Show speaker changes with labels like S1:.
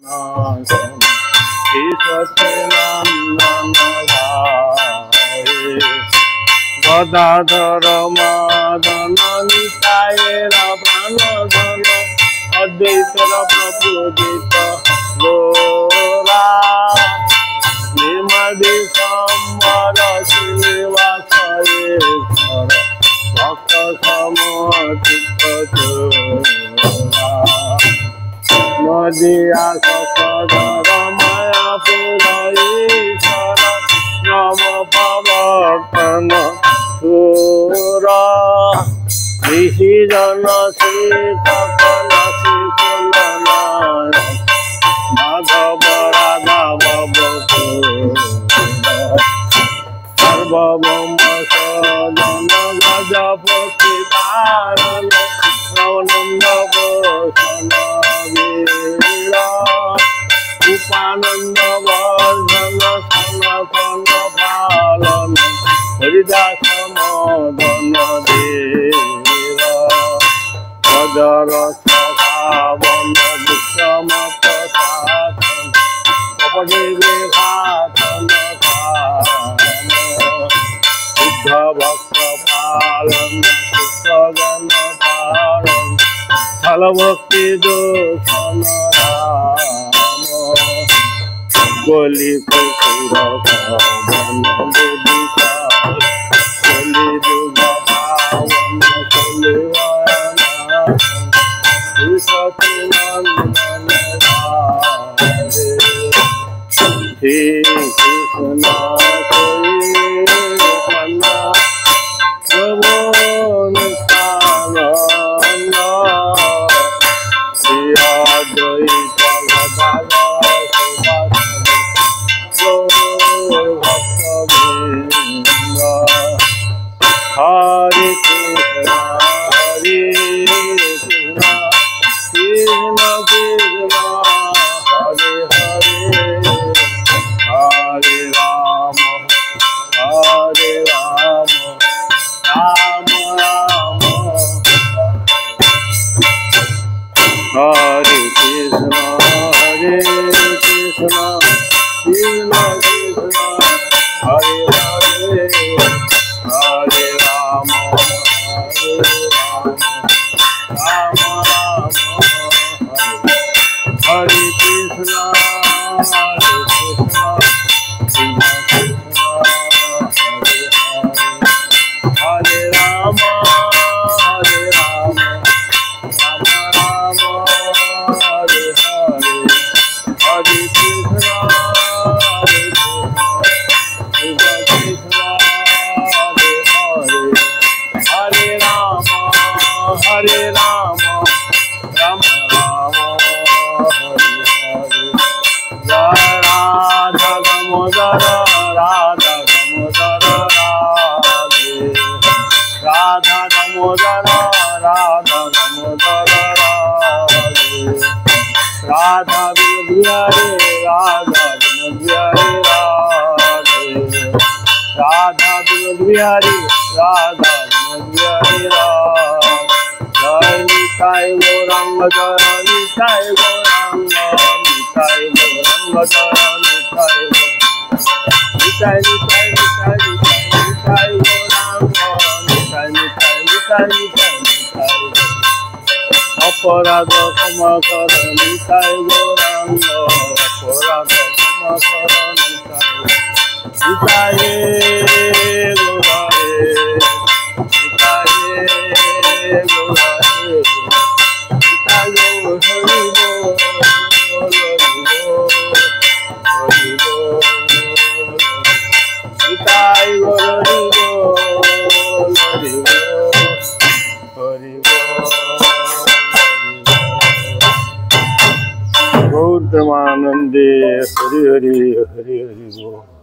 S1: শ্রী সচ্চিদানন্দ গদাধর মাদন নিতায়ের প্রাণধন অদ্বৈতর প্রপূজিত গোরা নির্মদি সম্বর শ্রীনিবাসেশ্বর ভক্ত সমচিত্ত চোরা মদিয়া সদর মায়াপুর ঈশ্বর নম প্রবর্তন সুর ঋষিজন শ্রীকল শ্রীকুলনায় মাধব রাঘব সর্বভৌম সদন গজপতি কারণ রবনন্দ ভূষণ বীর উপানন্দ বর্ধন সনাতন পালন হরিদাস মদন ধীর অজর শ্রাবণ বিক্রম প্রসাদ কপটে বিঘাতন শুদ্ধ ভক্ত পালন সুগণ পালন ফল ভক্তি দূষণ রাম গলি কুকুর গলি দুর্গা পাবন সচিনন্দন শ্রী কৃষ্ণ প্রভু নিত্যানন্দ শ্রী অদ্বৈত ভক্তবৃন্দ হরে কৃষ্ণ হরে কৃষ্ণ কৃষ্ণ কৃষ্ণ হরে হরে হরে রাম রাম রাম হরে কৃষ্ণ কৃষ্ণ কৃষ্ণ হরে হরে হরে রাম রাম রাম হরে কৃষ্ণ কৃষ্ণ কৃষ্ণ হরে রাম হরে রাম রাম রাম হরে হরে হরে কৃষ্ণ হরে কৃষ্ণ হরে হরে হরে রাম হরে রাম রাম রাম হরে হরে জয় রাধা দামোদর রাধা দামোদর রাধে রাধা দামোদর রাধা দামোদর রাধে রাধা বিহারে রাধা বিহারে রাধে রাধা বিহারে রাধা বিহারে রাধে জয় নিতাই গৌরাঙ্গ জয় নিতাই গৌরাঙ্গ নিতাই গৌরাঙ্গ জয় নিতাই নিতাই নিতাই নিতাই নিতাই গৌরাঙ্গ নিতাই নিতাই নিতাই নিতাই নিতাই অপরাধ ক্ষমা কর নিতাই গৌরাঙ্গ অপরাধ ক্ষমা কর নিতাই নিতাই গৌরাঙ্গে নিতাই গৌরাঙ্গে নিতাই হরি বল হরি বল নিতাই হরি বল হরি বল হরি বল গৌর প্রেমানন্দে হরি হরি হরি হরি বল।